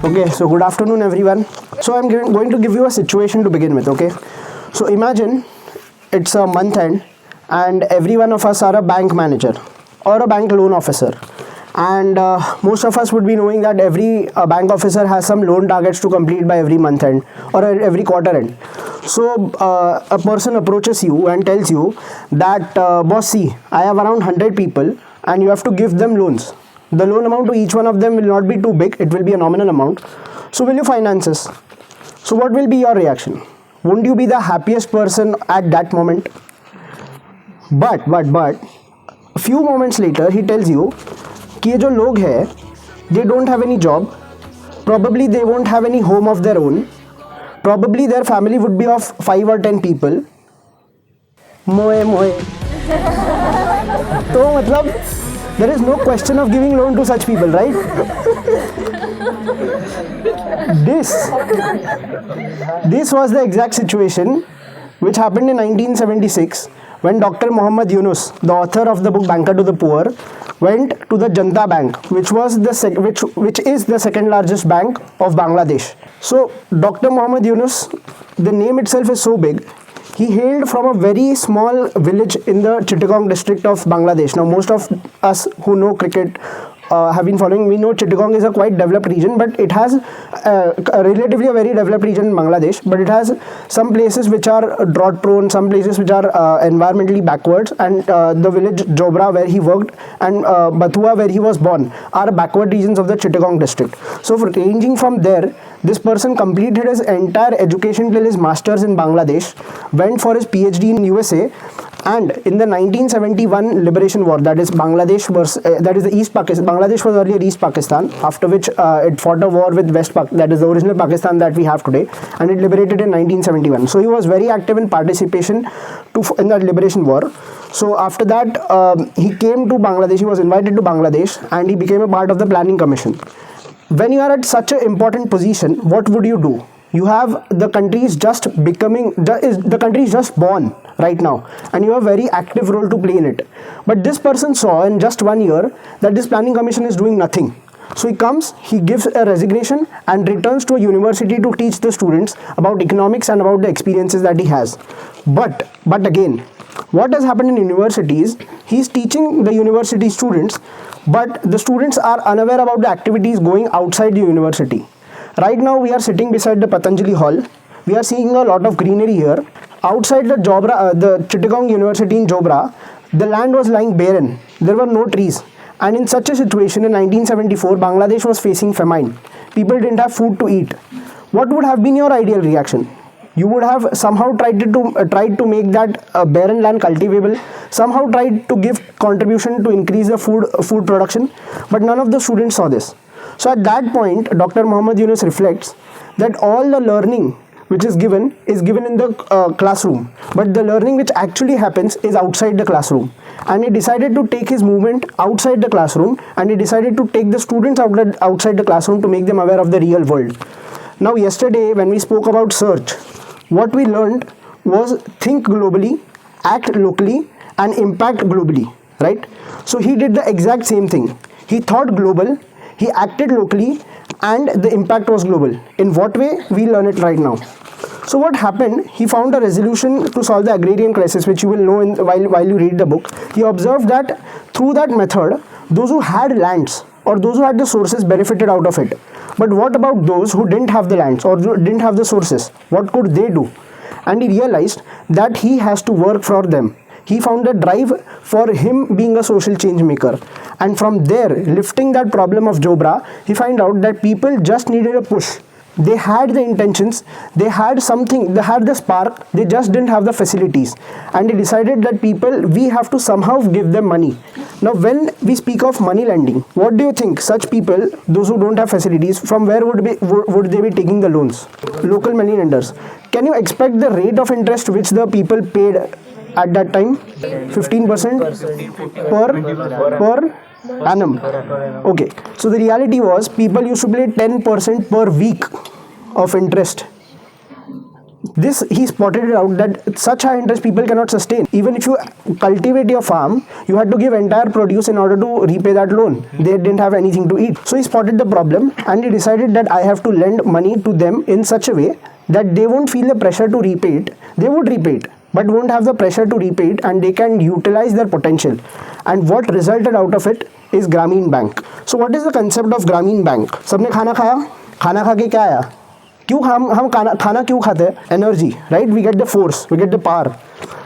Okay, so good afternoon everyone. So I'm going to give you a situation to begin with, okay? So imagine it's a month end and every one of us are a bank manager or a bank loan officer. And most of us would be knowing that every bank officer has some loan targets to complete by every month end or every quarter end. So a person approaches you and tells you that boss, see, I have around 100 people and you have to give them loans. The loan amount to each one of them will not be too big, it will be a nominal amount. So will you finance this? So what will be your reaction? Won't you be the happiest person at that moment? But a few moments later he tells you कि ये जो लोग हैं, they don't have any job, probably they won't have any home of their own, probably their family would be of 5 or 10 people. मोए तो मतलब there is no question of giving loan to such people, right? This was the exact situation which happened in 1976 when Dr. Muhammad Yunus, the author of the book Banker to the Poor, went to the Janata Bank, which is the second largest bank of Bangladesh. So Dr. Muhammad Yunus, the name itself is so big. He hailed from a very small village in the Chittagong district of Bangladesh. Now most of us who know cricket have been following, we know Chittagong is a quite developed region, but it has relatively a very developed region in Bangladesh, but it has some places which are drought prone, some places which are environmentally backwards, and the village Jobra where he worked and Bathua where he was born are backward regions of the Chittagong district. So ranging from there, this person completed his entire education till his masters in Bangladesh, went for his PhD in USA, and in the 1971 liberation war, that is Bangladesh that is the East Pakistan. Bangladesh was earlier East Pakistan, after which it fought a war with West Pakistan, that is the original Pakistan that we have today, and it liberated in 1971. So he was very active in participation in that liberation war. So after that, he came to Bangladesh, he was invited to Bangladesh, and he became a part of the planning commission. When you are at such an important position, what would you do? You have the country is just born right now, and you have a very active role to play in it. But this person saw in just 1 year that this planning commission is doing nothing. So he comes, he gives a resignation and returns to a university to teach the students about economics and about the experiences that he has. But again, what has happened in universities, he is teaching the university students, but the students are unaware about the activities going outside the university. Right now we are sitting beside the Patanjali Hall. We are seeing a lot of greenery here. Outside the the Chittagong University in Jobra, the land was lying barren. There were no trees. And in such a situation in 1974, Bangladesh was facing famine. People didn't have food to eat. What would have been your ideal reaction? You would have somehow tried to make that barren land cultivable, somehow tried to give contribution to increase the food production, but none of the students saw this. So at that point, Dr. Muhammad Yunus reflects that all the learning which is given in the classroom, but the learning which actually happens is outside the classroom. And he decided to take his movement outside the classroom, and he decided to take the students outside the classroom to make them aware of the real world. Now yesterday when we spoke about search, what we learned was think globally, act locally, and impact globally, right? So he did the exact same thing. He thought global, he acted locally, and the impact was global. In what way? We learn it right now. So what happened? He found a resolution to solve the agrarian crisis, which you will know while you read the book. He observed that through that method, those who had lands or those who had the sources benefited out of it. But what about those who didn't have the lands or didn't have the sources? What could they do? And he realized that he has to work for them. He found a drive for him being a social change maker. And from there, lifting that problem of Jobra, he found out that people just needed a push. They had the intentions, they had something, they had the spark, they just didn't have the facilities. And he decided that we have to somehow give them money. Now when we speak of money lending, what do you think? Such people, those who don't have facilities, from where would they be taking the loans? Local money lenders. Can you expect the rate of interest which the people paid at that time? 15% per annum. Okay, so the reality was people used to pay 10% per week of interest. this he spotted it out that such high interest people cannot sustain. Even if you cultivate your farm, you had to give entire produce in order to repay that loan. They didn't have anything to eat. So he spotted the problem and he decided that I have to lend money to them in such a way that they won't feel the pressure to repay it. They would repay it, but won't have the pressure to repay it, and they can utilize their potential. And what resulted out of it is Grameen Bank. So what is the concept of Grameen Bank? सबने खाना खाया, खाना खा के क्या आया? क्यों हम खाना क्यों खाते हैं? Energy, right? We get the force, we get the power.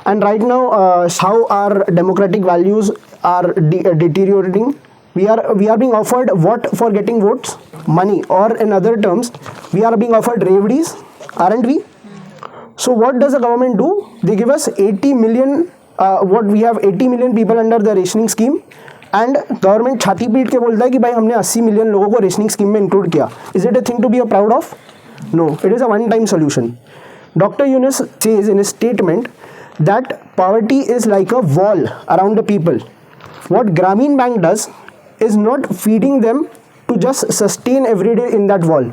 And right now, how our democratic values are deteriorating. We are being offered what for getting votes? Money, or in other terms, we are being offered reveries, aren't we? So what does the government do? They give us 80 million. We have 80 million people under the rationing scheme, and government छाती पीट के बोलता है कि भाई हमने 80 million लोगों को रेशनिंग स्कीम में इंक्लूड किया. Is it a thing to be proud of? No, it is a one-time solution. Dr. Yunus says in his statement that poverty is like a wall around the people. What Grameen Bank does is not feeding them to just sustain every day in that wall.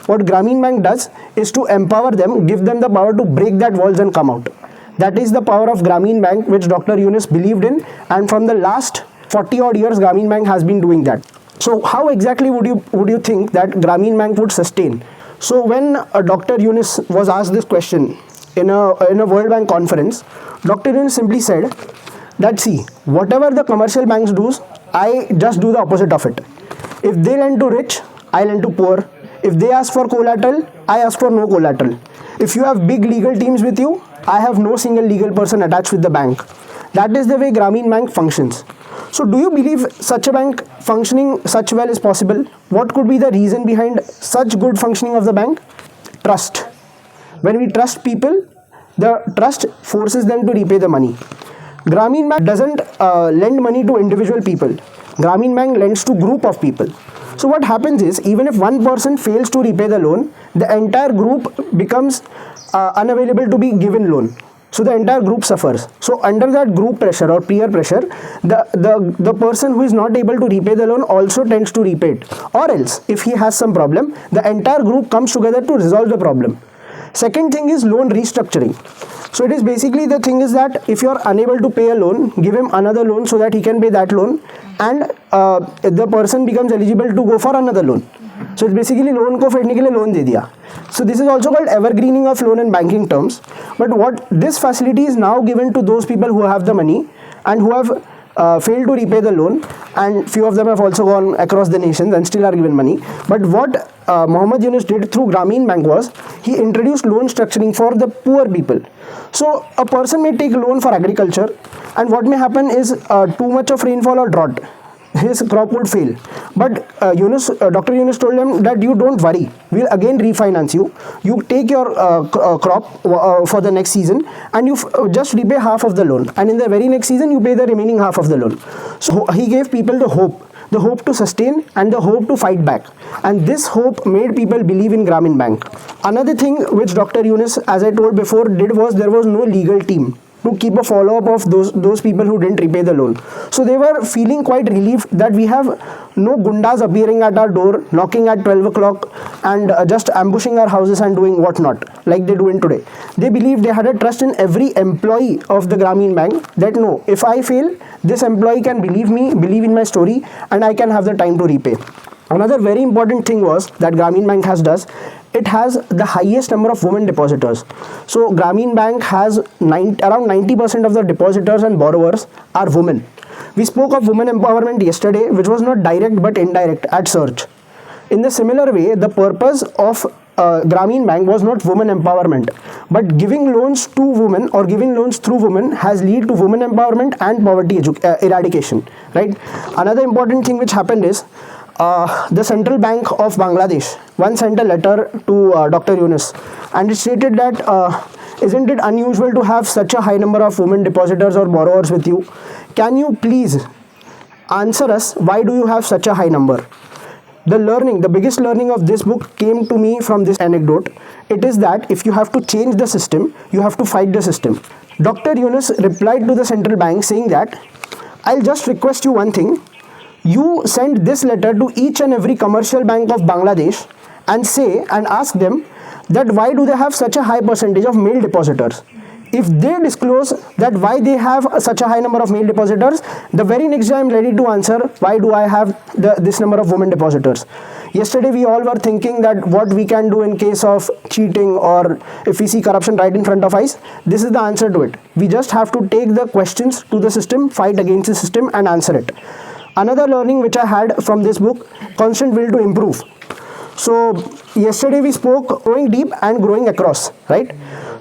What Grameen Bank does is to empower them, give them the power to break that walls and come out. That is the power of Grameen Bank, which Dr. Yunus believed in, and from the last 40 odd years Grameen Bank has been doing that. So how exactly would you think that Grameen Bank would sustain? So when Dr. Yunus was asked this question in a World Bank conference, Dr. Yunus simply said that, see, whatever the commercial banks do, I just do the opposite of it. If they lend to rich, I lend to poor. If they ask for collateral, I ask for no collateral. If you have big legal teams with you, I have no single legal person attached with the bank. That is the way Grameen Bank functions. So do you believe such a bank functioning such well is possible? What could be the reason behind such good functioning of the bank? Trust. When we trust people, the trust forces them to repay the money. Grameen Bank doesn't lend money to individual people. Grameen Bank lends to group of people. So what happens is, even if one person fails to repay the loan, the entire group becomes unavailable to be given loan. So the entire group suffers. So under that group pressure or peer pressure, the person who is not able to repay the loan also tends to repay it. Or else, if he has some problem, the entire group comes together to resolve the problem. Second thing is loan restructuring. So it is basically, the thing is that if you are unable to pay a loan, give him another loan so that he can pay that loan, and the person becomes eligible to go for another loan. So it's basically loan ko फेडने के लिए loan दे दिया. So this is also called evergreening of loan in banking terms. But what this facility is now given to those people who have the money and who have failed to repay the loan, and few of them have also gone across the nations and still are given money. But what Mohammed Yunus did through Grameen Bank was, he introduced loan structuring for the poor people. So a person may take a loan for agriculture, and what may happen is too much of rainfall or drought, his crop would fail. But Dr. Yunus told him that you don't worry, we'll again refinance you. You take your crop for the next season, and you just repay half of the loan, and in the very next season you pay the remaining half of the loan. So he gave people the hope to sustain and the hope to fight back, and this hope made people believe in Grameen Bank. Another thing which Dr. Yunus, as I told before, did was, there was no legal team to keep a follow-up of those people who didn't repay the loan. So they were feeling quite relieved that we have no gundas appearing at our door, knocking at 12 o'clock and just ambushing our houses and doing whatnot, like they do in today. They believed, they had a trust in every employee of the Grameen Bank that no, if I fail, this employee can believe me, believe in my story, and I can have the time to repay. Another very important thing was that Grameen Bank does, it has the highest number of women depositors. So Grameen Bank has around 90% of the depositors and borrowers are women. We spoke of women empowerment yesterday, which was not direct but indirect at Search. In the similar way, the purpose of Grameen Bank was not women empowerment, but giving loans to women or giving loans through women has led to women empowerment and poverty eradication, right? Another important thing which happened is, the Central Bank of Bangladesh once sent a letter to Dr. Yunus, and it stated that isn't it unusual to have such a high number of women depositors or borrowers with you? Can you please answer us, why do you have such a high number? The biggest learning of this book came to me from this anecdote. It is that if you have to change the system, you have to fight the system. Dr. Yunus replied to the central bank saying that, I'll just request you one thing. You send this letter to each and every commercial bank of Bangladesh and ask them that why do they have such a high percentage of male depositors. If they disclose that why they have such a high number of male depositors, the very next day I'm ready to answer why do I have this number of women depositors. Yesterday we all were thinking that what we can do in case of cheating or if we see corruption right in front of us. This is the answer to it. We just have to take the questions to the system, fight against the system and answer it. Another learning which I had from this book, constant will to improve. So yesterday we spoke growing deep and growing across, right?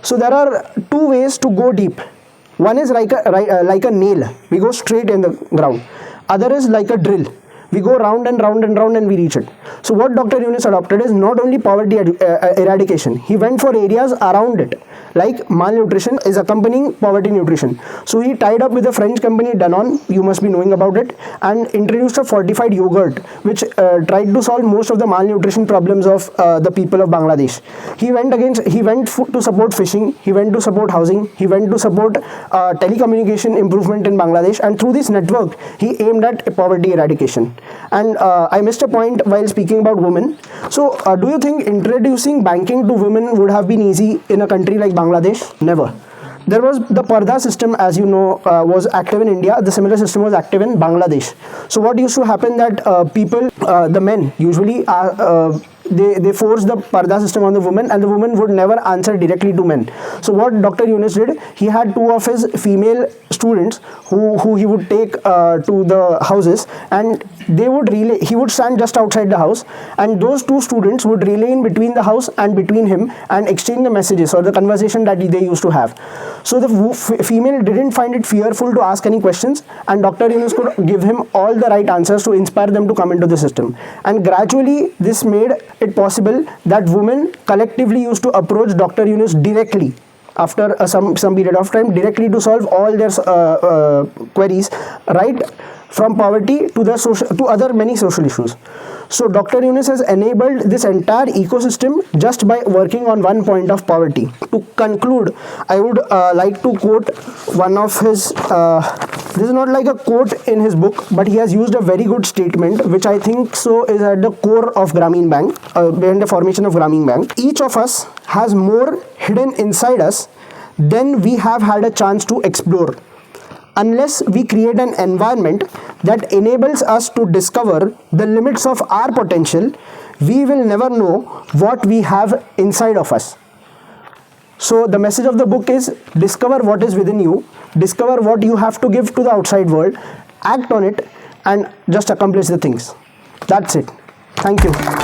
So there are two ways to go deep. One is like a nail, we go straight in the ground. Other is like a drill, we go round and round and round and we reach it. So what Dr. Yunus adopted is not only poverty eradication, he went for areas around it, like malnutrition is accompanying poverty nutrition. So he tied up with a French company Danone, you must be knowing about it, and introduced a fortified yogurt which tried to solve most of the malnutrition problems of the people of Bangladesh. He went to support fishing, he went to support housing, he went to support telecommunication improvement in Bangladesh, and through this network he aimed at poverty eradication. And I missed a point while speaking about women. So do you think introducing banking to women would have been easy in a country like Bangladesh? Never. There was the Parda system, as you know, was active in India. The similar system was active in Bangladesh. So what used to happen that people, the men usually they forced the Parda system on the women, and the women would never answer directly to men. So what Dr. Yunus did, he had two of his female students who he would take to the houses, and they would relay. He would stand just outside the house, and those two students would relay in between the house and between him and exchange the messages or the conversation that they used to have. So the female didn't find it fearful to ask any questions, and Dr. Yunus could give him all the right answers to inspire them to come into the system. And gradually this made it possible that women collectively used to approach Dr. Yunus directly after some period of time, directly to solve all their queries, right from poverty to other many social issues. So Dr. Yunus has enabled this entire ecosystem just by working on one point of poverty. To conclude, I would like to quote one of his, this is not like a quote in his book, but he has used a very good statement, which I think so is at the core of Grameen Bank, behind the formation of Grameen Bank. Each of us has more hidden inside us than we have had a chance to explore. Unless we create an environment that enables us to discover the limits of our potential, we will never know what we have inside of us. So the message of the book is discover what is within you, discover what you have to give to the outside world, act on it, and just accomplish the things. That's it. Thank you.